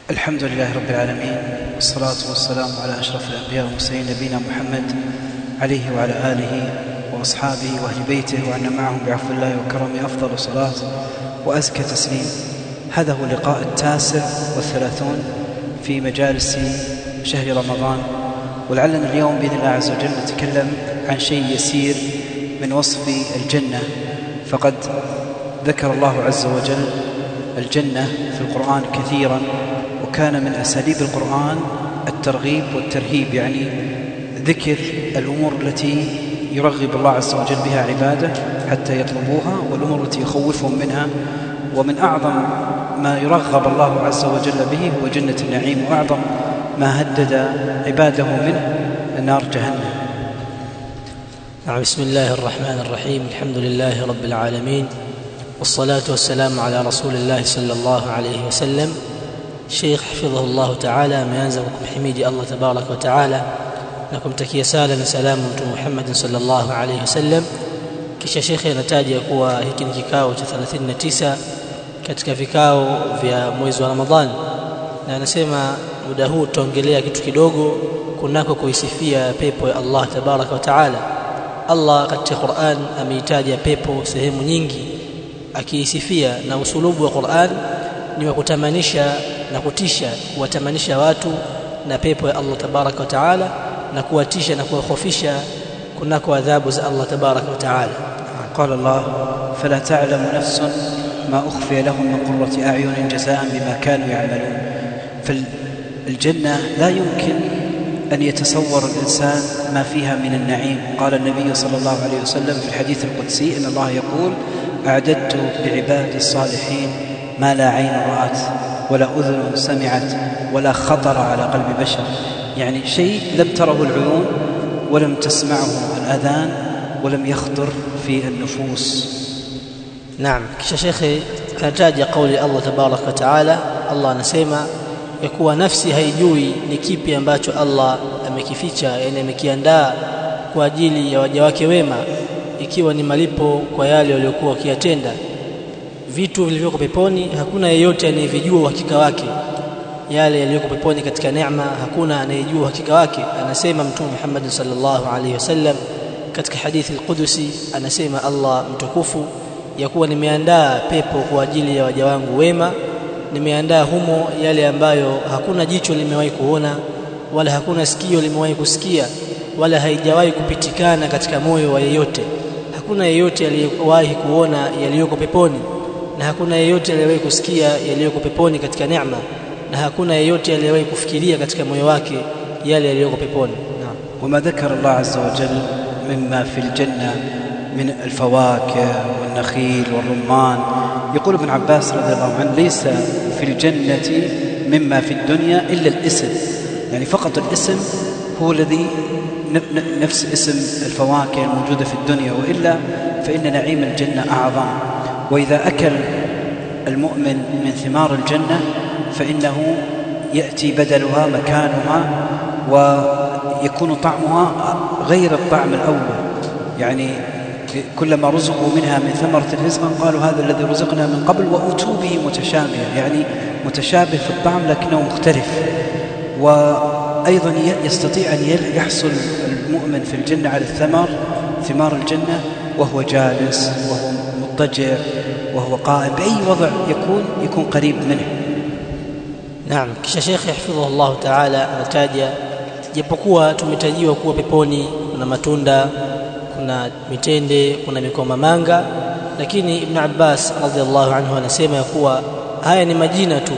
الحمد لله رب العالمين، والصلاة والسلام على أشرف الأنبياء والمرسلين نبينا محمد عليه وعلى آله وأصحابه وأهل بيته وعنا معهم بعفو الله وكرمه أفضل صلاة وأزكى تسليم. هذا هو اللقاء 39 في مجالس شهر رمضان، ولعلنا اليوم بإذن الله عز وجل نتكلم عن شيء يسير من وصف الجنة. فقد ذكر الله عز وجل الجنة في القرآن كثيرا، وكان من أساليب القرآن الترغيب والترهيب، يعني ذكر الأمور التي يرغب الله عز وجل بها عباده حتى يطلبوها، والأمور التي يخوفهم منها. ومن أعظم ما يرغب الله عز وجل به هو جنة النعيم، وأعظم ما هدد عباده منه النار جهنم. بسم الله الرحمن الرحيم. الحمد لله رب العالمين، والصلاة والسلام على رسول الله صلى الله عليه وسلم. الشيخ حفظه الله تعالى ameanza kumhimidi Allah tabarak wa taala na kumtakia sala na salamu Mtume Muhammad sallallahu alayhi wasallam. Kisha shekhe anataja kuwa hiki ni kikao cha 39 katika vikao vya mwezi wa Ramadhani, na anasema muda huu tutaongelea kitu kidogo kunako kuisifia pepo ya Allah tabarak wa taala. Allah katika Qur'an ameitaja pepo sehemu nyingi akiisifia, na usulubu wa Qur'an ni wa kutamanisha na kutisha, kuwatamanisha watu na pepo ya Allah tabaraka wa taala, na kuwatisha na kuwahofisha kunako adhabu za Allah tabaraka wa taala. قال الله: فلا تعلم نفس ما أخفي لهم من قرة أعين جزاء بما كانوا يعملون. فالجنة لا يمكن أن يتصور الإنسان ما فيها من النعيم. قال النبي صلى الله عليه وسلم في الحديث القدسي إن الله يقول: أعددت لعبادي الصالحين ما لا عين رأت ولا أذن سمعت ولا خطر على قلب بشر، يعني شيء لم تره العيون ولم تسمعه الأذان ولم يخطر في النفوس. نعم. kisha shekhe anataja kauli Allah tabarak wa taala. Allah anasema ya kuwa nafsi haijui ni kipi ambacho Allah amekificha, yani amekiandaa kwa ajili ya waja wake wema, ikiwa ni malipo kwa yale waliokuwa wakiyatenda. Vitu vilivyoko peponi hakuna yeyote anayevijua uhakika wake. Yale yaliyoko peponi katika neema hakuna anayejua uhakika wake. Anasema Mtume Muhammad sallallahu alaihi wasallam katika hadithi al-Qudusi, anasema Allah mtukufu ya kuwa nimeandaa pepo kwa ajili ya waja wangu wema, nimeandaa humo yale ambayo hakuna jicho limewahi kuona, wala hakuna sikio limewahi kusikia, wala haijawahi kupitikana katika moyo wa yeyote. Hakuna yeyote aliyewahi kuona yaliyoko peponi, na hakuna yeyote aliyewahi kusikia yaliyoko peponi katika neema, na hakuna yeyote aliyewahi kufikiria katika moyo wake yale yaliyoko peponi. وما ذكر الله عز وجل مما في الجنة من الفواكه والنخيل والرمان، يقول ابن عباس رضي الله عنه: ليس في الجنة مما في الدنيا إلا الاسم، يعني فقط الاسم هو الذي نفس اسم الفواكه الموجودة في الدنيا، وإلا فإن نعيم الجنة أعظم. وإذا أكل المؤمن من ثمار الجنة فإنه يأتي بدلها مكانها ويكون طعمها غير الطعم الأول، يعني كلما رزقوا منها من ثمرة رزقا قالوا هذا الذي رزقنا من قبل وأتوا به متشابها، يعني متشابه في الطعم لكنه مختلف. وأيضا يستطيع أن يحصل المؤمن في الجنة على ثمار الجنة وهو جالس وهو مضطجع وهو قائم، بأي وضع يكون قريب منه. Naam. Kisha shekhe hafidhahu Allah taala anataja japokuwa tumetajiwa kuwa peponi kuna matunda, kuna mitende, kuna mikoma manga, lakini Ibn Abbas radhiallahu anhu anasema ya kuwa haya ni majina tu,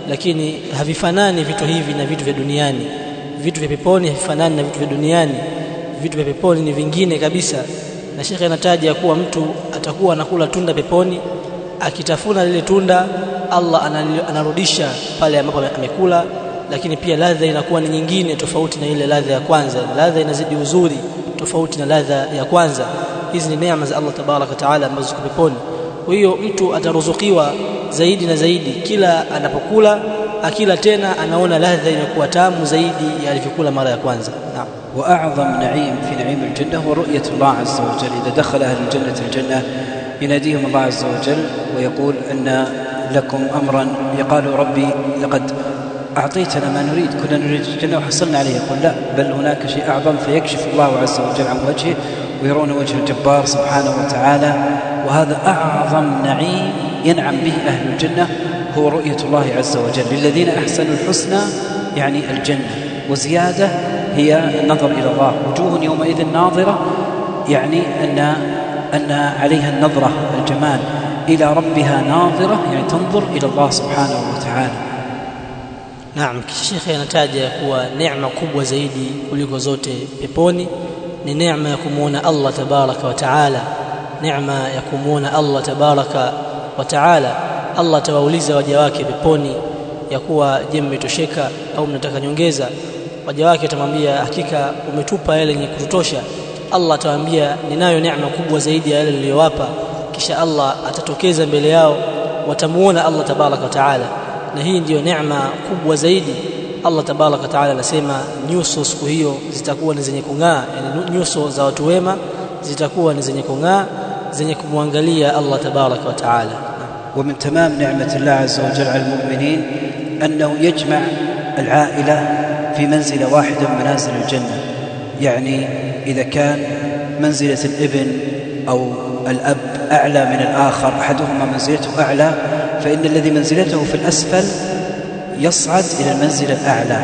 lakini havifanani vitu hivi na vitu vya duniani. Vitu vya peponi havifanani na vitu vya duniani. Vitu vya peponi ni vingine kabisa. Na shekhe anataja kuwa mtu atakuwa anakula tunda peponi, akitafuna lile tunda Allah anarudisha pale ambapo amekula, lakini pia ladha inakuwa ni nyingine tofauti na ile ladha ya kwanza. Ladha inazidi uzuri tofauti na ladha ya kwanza. Hizi ni neema za Allah tabaraka taala ambazo ziko peponi. Kwa hiyo mtu ataruzukiwa zaidi na zaidi, kila anapokula akila tena anaona ladha inakuwa tamu zaidi ya alivyokula mara ya kwanza. Naam. وأعظم نعيم في نعيم الجنة هو رؤية الله عز وجل. إذا دخل أهل الجنة يناديهم الله عز وجل ويقول: أن لكم أمرا، يقال: ربي لقد أعطيتنا ما نريد، كنا نريد الجنة وحصلنا عليه. يقول لا، بل هناك شيء أعظم، فيكشف الله عز وجل عن وجهه ويرون وجه الجبار سبحانه وتعالى. وهذا أعظم نعيم ينعم به أهل الجنة، هو رؤية الله عز وجل. للذين أحسنوا الحسنى يعني الجنة، وزيادة هي النظر إلى الله. وجوه يومئذ ناظرة يعني أن عليها النظرة، الجمال. إلى ربها ناظرة يعني تنظر إلى الله سبحانه وتعالى. Naam, kisha shekhe anataja kuwa neema kubwa zaidi kuliko zote peponi ni neema ya kumuona Allah tabaraka wa taala. Neema ya kumuona Allah tabaraka wa taala. Allah atawauliza waja wake peponi ya kuwa je, mmetosheka au mnataka nyongeza? Waja wake atamwambia hakika umetupa yale yenye kututosha. Allah atawaambia ninayo neema kubwa zaidi ya yale niliyowapa. Kisha Allah atatokeza mbele yao, watamuona Allah tabaraka wa taala, na hii ndiyo neema kubwa zaidi. Allah tabaraka wa taala anasema nyuso siku hiyo zitakuwa ni zenye kung'aa, yani nyuso za watu wema zitakuwa ni zenye kung'aa, zenye kumwangalia Allah tabaraka wa taala. ومن تمام نعمة الله عز وجل على المؤمنين أنه يجمع العائلة في منزلة واحدة من منازل الجنة. يعني إذا كان منزلة الابن أو الأب أعلى من الآخر، أحدهما منزلته أعلى، فإن الذي منزلته في الأسفل يصعد إلى المنزلة الأعلى،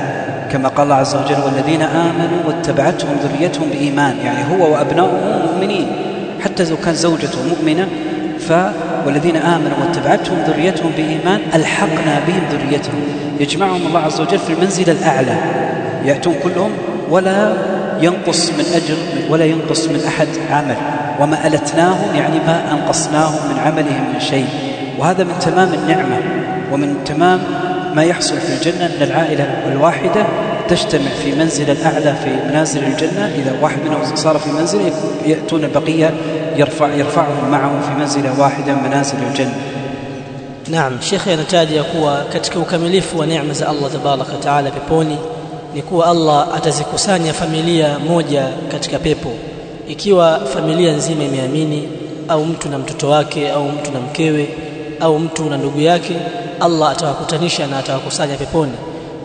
كما قال الله عز وجل والذين آمنوا واتبعتهم ذريتهم بإيمان. يعني هو وأبناؤه مؤمنين، حتى لو كان زوجته مؤمنة، والذين آمنوا واتبعتهم ذريتهم بإيمان ألحقنا بهم ذريتهم. يجمعهم الله عز وجل في المنزلة الأعلى، يأتون كلهم ولا ينقص من أجر ولا ينقص من أحد عمل، وما ألتناهم يعني ما أنقصناهم من عملهم من شيء. وهذا من تمام النعمة ومن تمام ما يحصل في الجنة، أن العائلة الواحدة تجتمع في منزل الأعلى في منازل الجنة. إذا واحد منهم صار في منزل يأتون البقية يرفعهم معه في منزلة واحدة من منازل الجنة. Naam, shekhe anataja kuwa katika ukamilifu wa neema za Allah tabaraka wa taala peponi ni kuwa Allah atazikusanya familia moja katika pepo. Ikiwa familia nzima imeamini, au mtu na mtoto wake, au mtu na mkewe, au mtu na ndugu yake, Allah atawakutanisha na atawakusanya peponi.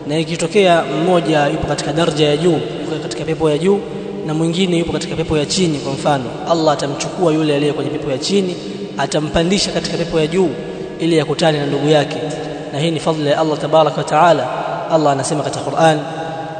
Na ikitokea mmoja yupo katika daraja ya juu, yupo katika pepo ya juu, na mwingine yupo katika pepo ya chini, kwa mfano, Allah atamchukua yule aliye kwenye pepo ya chini, atampandisha katika pepo ya juu ili yakutane na ndugu yake. Na hii ni fadhila ya Allah tabaraka wa taala. Allah anasema katika Qur'an,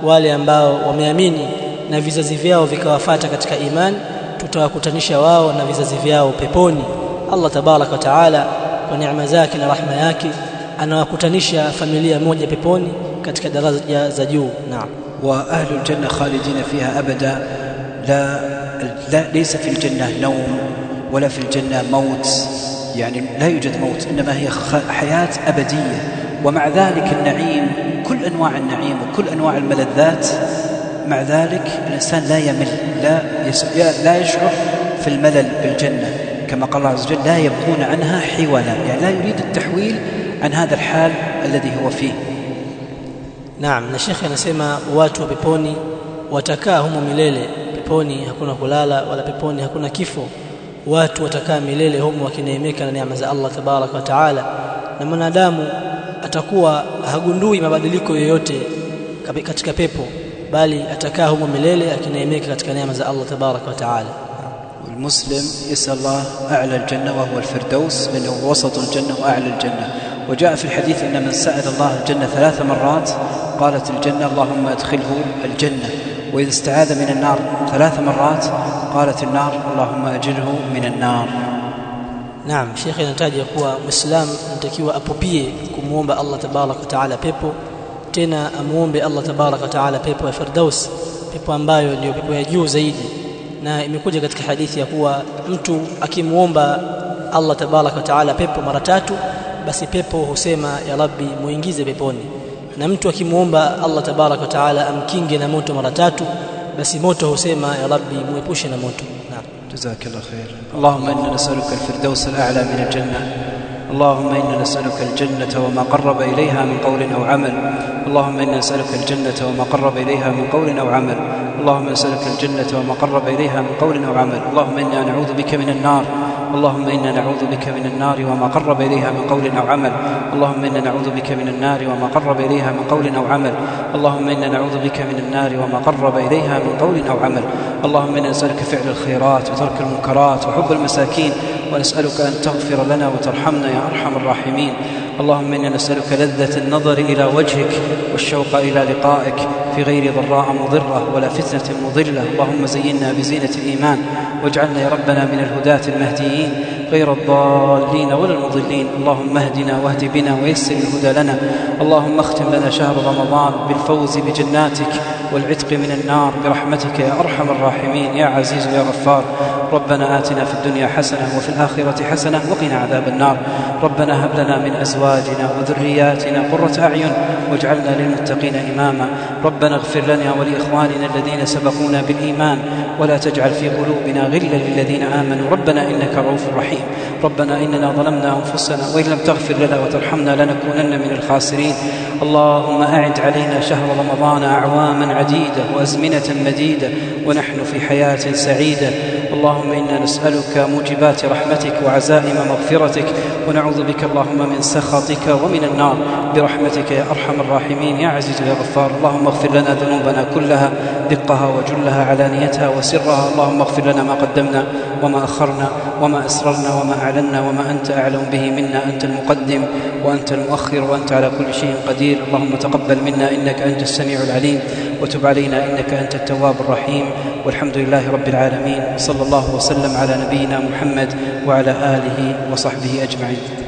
wale ambao wameamini na vizazi vyao vikawafuata katika imani, tutawakutanisha wao na vizazi vyao peponi. Allah tabaraka wa taala kwa neema zake na rahma yake anawakutanisha familia moja peponi katika daraja za juu. Naam. وأهل الجنة خالدين فيها أبدا. ليس في الجنة نوم ولا في الجنة موت، يعني لا يوجد موت، إنما هي حياة أبدية. ومع ذلك النعيم، كل أنواع النعيم وكل أنواع الملذات، مع ذلك الإنسان لا يمل، لا يشعر في الملل بالجنة، كما قال الله عز وجل لا يبغون عنها حولا، يعني لا يريد التحويل عن هذا الحال الذي هو فيه. Naam, na shekhe anasema watu wa peponi watakaa humo milele. Peponi hakuna kulala, wala peponi hakuna kifo. Watu watakaa milele humo wakineemeka na neema za Allah tabaraka wa taala, na mwanadamu atakuwa hagundui mabadiliko yoyote katika pepo, bali atakaa humo milele akineemeka katika neema za Allah tabaraka wa taala. والمسلم يسأل الله أعلى الجنة وهو الفردوس، لأنه وسط الجنة وأعلى الجنة. وجاء في الحديث أن من سأل الله الجنة 3 مرات قالت الجنة اللهم أدخله الجنة، وإذا استعاذ من النار 3 مرات قالت النار اللهم أجره من النار. Naam, shekhe anataja kuwa Muislam anatakiwa apupie kumuomba Allah tabaraka wa taala pepo, tena amuombe Allah tabaraka wa taala pepo ya Firdaus, pepo ambayo ndio pepo ya juu zaidi. Na imekuja katika hadithi ya kuwa mtu akimuomba Allah tabaraka wa taala pepo mara 3, basi pepo husema ya Rabbi muingize peponi. Na mtu akimuomba Allah tabaraka wa taala amkinge na moto mara 3, basi moto husema ya Rabbi muepushe na moto. Naam. جزاك الله خير. اللهم إنا نسألك الفردوس الأعلى من الجنة. اللهم إنا نسألك الجنة وما قرب إليها من قول أو عمل. اللهم إنا نسألك الجنة وما قرب إليها من قول أو عمل. اللهم نسألك الجنة وما قرب إليها من قول أو عمل. اللهم إنا نعوذ بك من النار اللهم إنا نعوذ بك من النار وما قرب إليها من قول أو عمل. اللهم إنا نعوذ بك من النار وما قرب إليها من قول أو عمل. اللهم إنا نعوذ بك من النار وما قرب إليها من قول أو عمل. اللهم إنا نسألك فعل الخيرات وترك المنكرات وحب المساكين، ونسألك أن تغفر لنا وترحمنا يا أرحم الراحمين. اللهم إنا نسألك لذة النظر إلى وجهك والشوق إلى لقائك في غير ضراء مضرة ولا فتنة مضلة. اللهم زينا بزينة الإيمان واجعلنا يا ربنا من الهداة المهديين غير الضالين ولا المضلين. اللهم اهدنا واهد بنا ويسر الهدى لنا. اللهم اختم لنا شهر رمضان بالفوز بجناتك والعتق من النار برحمتك يا أرحم الراحمين يا عزيز يا غفار. ربنا آتنا في الدنيا حسنة وفي الآخرة حسنة وقنا عذاب النار. ربنا هب لنا من أزواجنا وذرياتنا قرة أعين واجعلنا للمتقين إماما. ربنا اغفر لنا ولإخواننا الذين سبقونا بالإيمان ولا تجعل في قلوبنا غلا للذين آمنوا ربنا إنك رؤوف رحيم. ربنا إننا ظلمنا أنفسنا وإن لم تغفر لنا وترحمنا لنكونن من الخاسرين. اللهم أعد علينا شهر رمضان أعواما عديدة وأزمنة مديدة ونحن في حياة سعيدة. اللهم إنا نسألك موجبات رحمتك وعزائم مغفرتك ونعوذ بك اللهم من سخطك ومن النار برحمتك يا أرحم الراحمين يا عزيز يا غفار. اللهم اغفر لنا ذنوبنا كلها دقها وجلها علانيتها وسرها. اللهم اغفر لنا ما قدمنا وما أخرنا وما أسررنا وما أعلنا وما أنت أعلم به منا. أنت المقدم وأنت المؤخر وأنت على كل شيء قدير. اللهم تقبل منا إنك أنت السميع العليم وتب علينا إنك أنت التواب الرحيم. والحمد لله رب العالمين. صلى الله وسلم على نبينا محمد وعلى آله وصحبه أجمعين.